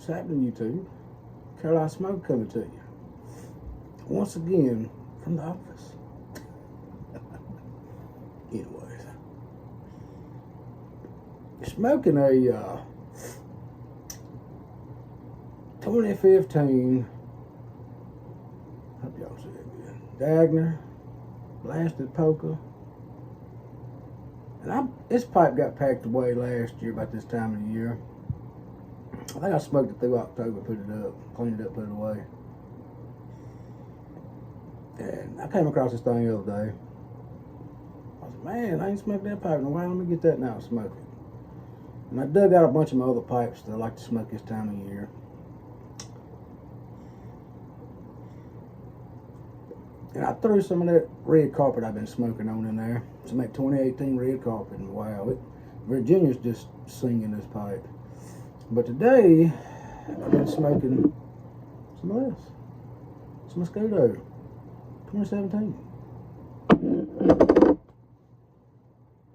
happening, YouTube? Carolina Smoke coming to you. Once again, from the office. Anyways. Smoking a 2015, hope y'all see it good, Dagner Blasted Poker. And this pipe got packed away last year about this time of the year. I think I smoked it through October, put it up, cleaned it up, put it away. And I came across this thing the other day. I was like, man, I ain't smoked that pipe in a while. Let me get that now and smoke it. And I dug out a bunch of my other pipes that I like to smoke this time of year. And I threw some of that red carpet I've been smoking on in there. Some of that 2018 red carpet. And wow, Virginia's just singing this pipe. But today, I've been smoking some of this. Some Scudo 2017.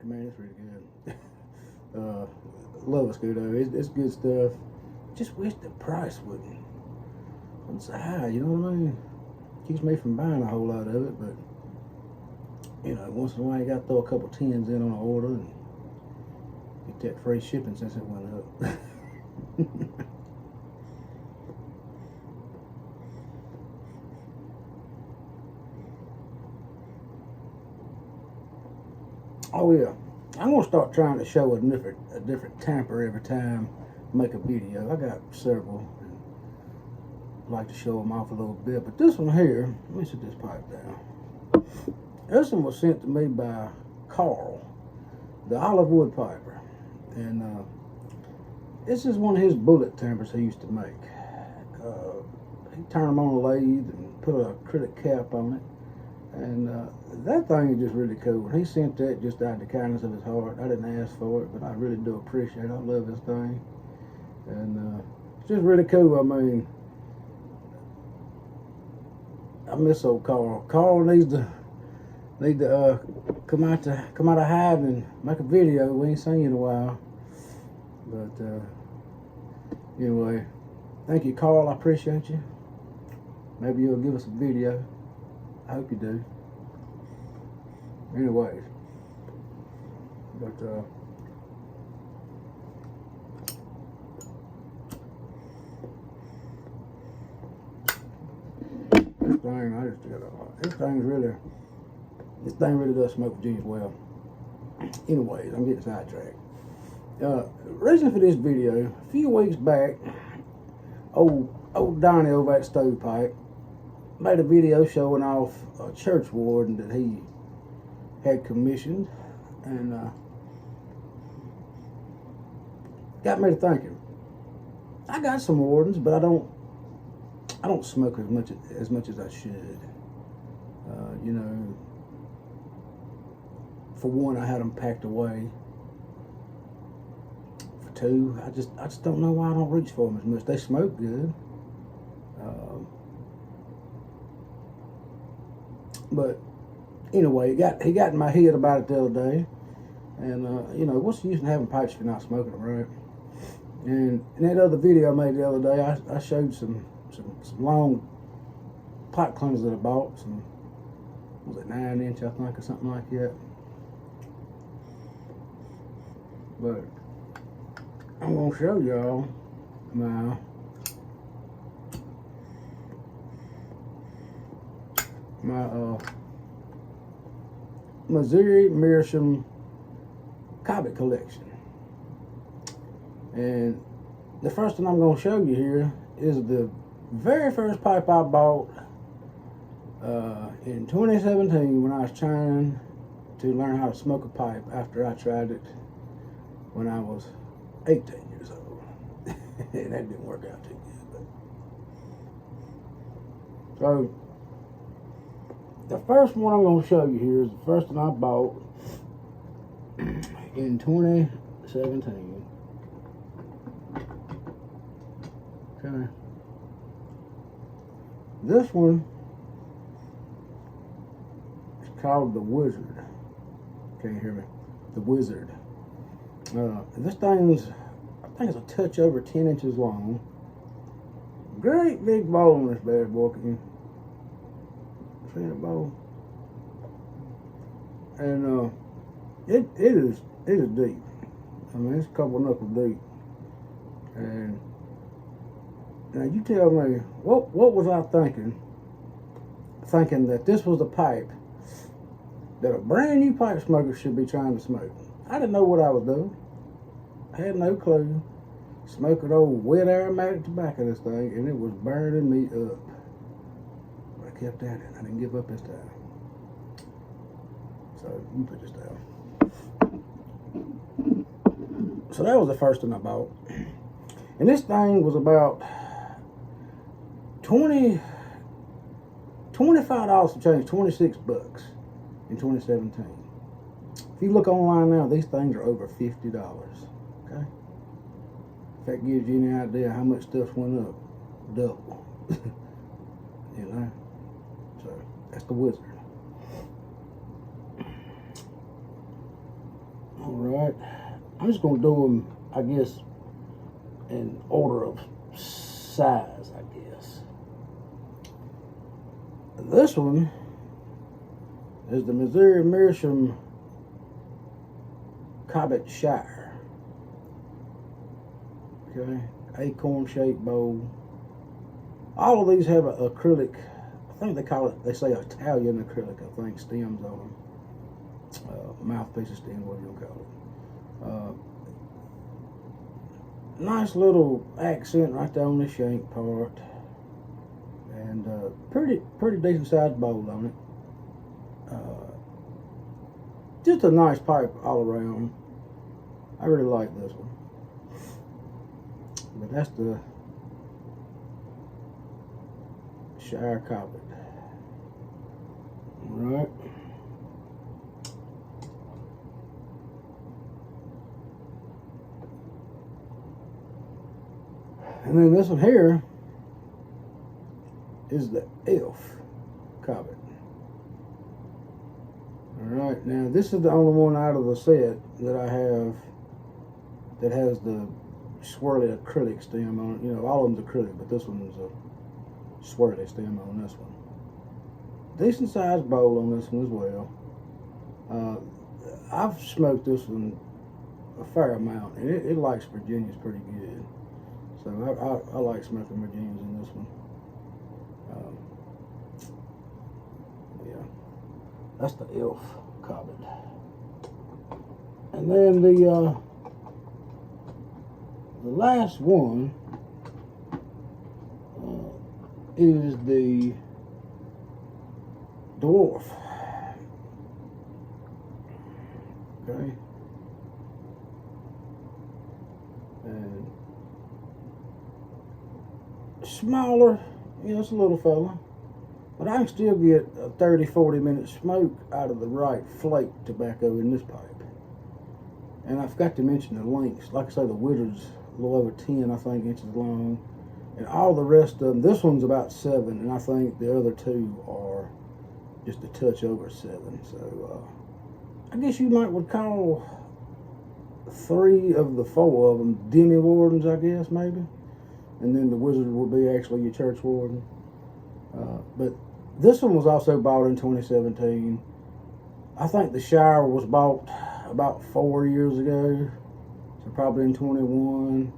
Man, it's really good. Love a Scudo. It's good stuff. Just wish the price wasn't so high, you know what I mean? Keeps me from buying a whole lot of it, but you know, once in a while you gotta throw a couple tins in on an order and get that free shipping since it went up. Oh yeah, I'm gonna start trying to show a different tamper every time I make a video. I got several. I like to show them off a little bit, but this one here, let me set this pipe down. This one was sent to me by Carl, the olive wood piper, and this is one of his bullet tempers he used to make. He turned them on a lathe and put a acrylic cap on it, and that thing is just really cool. He sent that just out of the kindness of his heart. I didn't ask for it, but I really do appreciate it. I love this thing, and it's just really cool. I mean, I miss old Carl. Carl needs to come out of hiding and make a video. We ain't seen you in a while. But anyway, thank you, Carl. I appreciate you. Maybe you'll give us a video. I hope you do. Anyways, but this thing really does smoke Virginia well. Anyways, I'm getting sidetracked. Reason for this video, a few weeks back, old Donnie over at Stovepipe made a video showing off a Churchwarden that he had commissioned, and got me to thinking. I got some wardens, but I don't smoke as much as I should. You know, for one, I had them packed away. For two, I just don't know why I don't reach for them as much. They smoke good. But anyway, he got in my head about it the other day, and you know, what's the use in having pipes if you're not smoking them, right? And in that other video I made the other day, I showed some long pipe cleaners that I bought. Some, was it 9-inch, I think, or something like that. But I'm gonna show y'all my Missouri Meerschaum Cobbit collection. And the first one I'm going to show you here is the very first pipe I bought in 2017 when I was trying to learn how to smoke a pipe after I tried it when I was 18 years old. And that didn't work out too good. But. So, the first one I'm going to show you here is the first one I bought in 2017. Okay. This one is called the Wizard. Can you hear me? The Wizard. This thing's, I think it's a touch over 10 inches long. Great big bowl on this bad boy. Can you see that bowl? And it is deep. I mean, it's a couple knuckles deep. And now you tell me, what was I thinking? Thinking that this was the pipe that a brand new pipe smoker should be trying to smoke. I didn't know what I was doing. I had no clue. Smoking old wet aromatic tobacco, this thing, and it was burning me up. But I kept at it. I didn't give up this time. So you put this down. So that was the first one I bought. And this thing was about $25 to change, $26 in 2017. If you look online now, these things are over $50. Okay? If that gives you any idea how much stuff went up, double. You know? So that's the Wizard. Alright. I'm just gonna do them, I guess, in order of size, I guess. This one is the Missouri Meerschaum Cobbit Shire. Okay, acorn-shaped bowl. All of these have an acrylic, I think they call it, they say Italian acrylic, I think, stems on them. Mouthpiece stems, whatever you call it. Nice little accent right there on the shank part. And pretty decent sized bowl on it. Just a nice pipe all around. I really like this one. But that's the Shire Cobbit. Alright. And then this one here is the Elf Cobbit. Alright, now this is the only one out of the set that I have that has the swirly acrylic stem on it. You know, all of them's acrylic, but this one is a swirly stem on this one. Decent sized bowl on this one as well. I've smoked this one a fair amount, and it likes Virginia's pretty good. So I like smoking Virginias in this one. Yeah, that's the Elf Cobbit. And then the last one is the Dwarf. Okay. And smaller, you know, it's a little fella, but I can still get a 30-40 minute smoke out of the right flake tobacco in this pipe. And I forgot to mention the lengths. Like I say, the Wizard's a little over 10, I think, inches long, and all the rest of them, this one's about 7, and I think the other two are just a touch over 7. So I guess you would call 3 of the 4 of them demi-wardens, I guess, maybe. And then the Wizard would be actually your Churchwarden. But this one was also bought in 2017. I think the Shire was bought about 4 years ago. So probably in 21.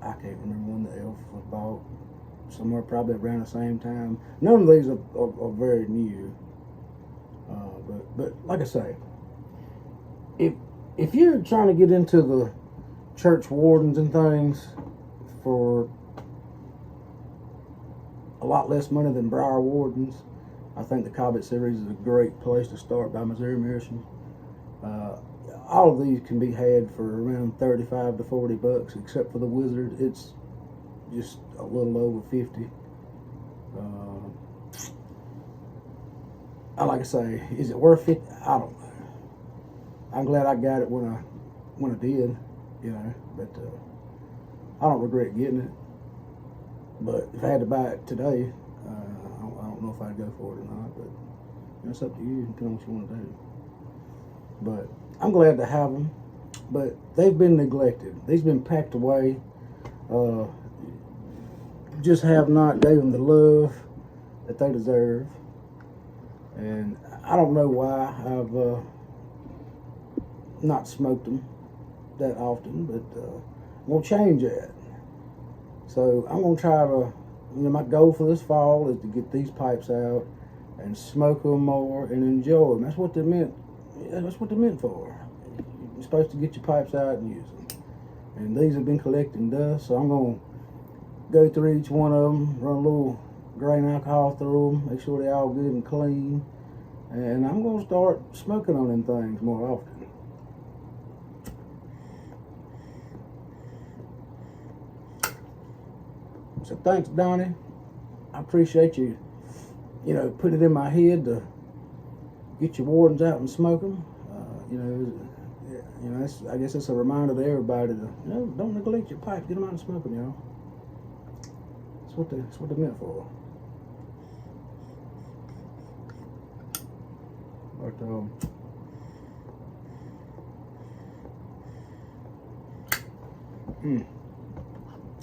I can't remember when the Elf was bought. Somewhere probably around the same time. None of these are very new. But like I say, if you're trying to get into the Churchwardens and things for a lot less money than Briar Wardens, I think the Cobbit series is a great place to start by Missouri Meerschaum. All of these can be had for around 35 to 40 bucks, except for the Wizard. It's just a little over 50. Like I say, is it worth it? I don't know. I'm glad I got it when I did, you know, but I don't regret getting it. But if I had to buy it today, I don't know if I'd go for it or not, but it's up to you, depending on what you want to do. But I'm glad to have them. but they've been neglected. These been packed away. Just have not gave them the love that they deserve. And I don't know why I've not smoked them that often, but I'm going to change that. So I'm going to try to, my goal for this fall is to get these pipes out and smoke them more and enjoy them. That's what they're meant. That's what they're meant for. You're supposed to get your pipes out and use them. And these have been collecting dust, so I'm going to go through each one of them, run a little grain alcohol through them, make sure they're all good and clean. And I'm going to start smoking on them things more often. So thanks, Donnie. I appreciate you, putting it in my head to get your wardens out and smoke them. I guess it's a reminder to everybody to, don't neglect your pipes. Get them out and smoke them, y'all. That's what they're meant for. But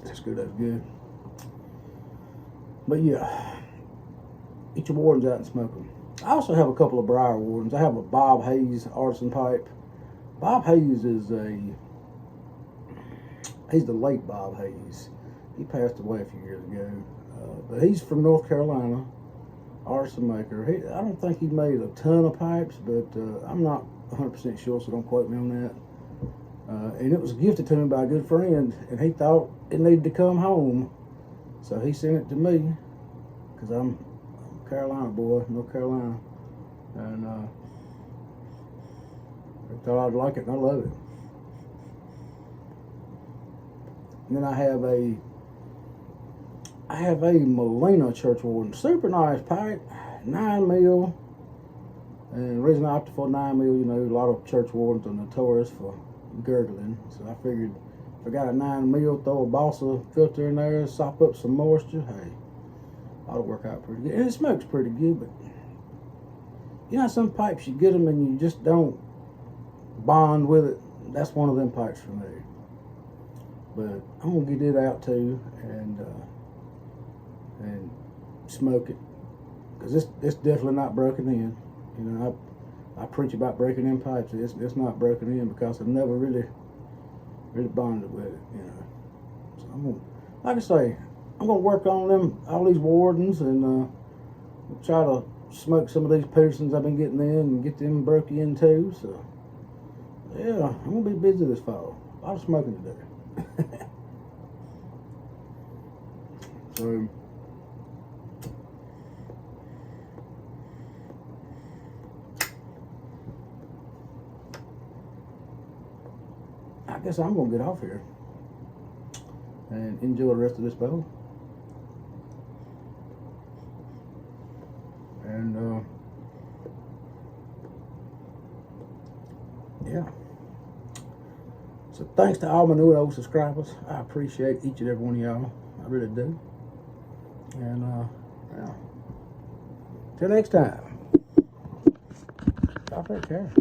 that's good. That's good. But yeah, get your wardens out and smoke them. I also have a couple of briar wardens. I have a Bob Hayes artisan pipe. Bob Hayes is he's the late Bob Hayes. He passed away a few years ago. But he's from North Carolina, artisan maker. I don't think he made a ton of pipes, but I'm not 100% sure, so don't quote me on that. And it was gifted to me by a good friend, and he thought it needed to come home. So he sent it to me, because I'm a Carolina boy, North Carolina. And I thought I'd like it, and I love it. And then I have a Molina Churchwarden, super nice pipe, 9 mil. And the reason I opted for 9 mil, a lot of Churchwardens are notorious for gurgling. So I figured if I got a 9 mil, throw a balsa filter in there, sop up some moisture, hey, that'll work out pretty good. And it smokes pretty good, but some pipes you get them and you just don't bond with it. That's one of them pipes for me. But I'm gonna get it out too and smoke it, because it's definitely not broken in. I preach about breaking in pipes. It's not broken in because I've never really bonded with it. So I'm gonna, like I say, I'm gonna work on all these wardens and try to smoke some of these Petersons I've been getting in and get them broke in too. So yeah, I'm gonna be busy this fall. A lot of smoking to do. So I guess I'm gonna get off here and enjoy the rest of this bowl. And yeah. So thanks to all my new and old subscribers. I appreciate each and every one of y'all. I really do. And yeah. Till next time. Y'all take care.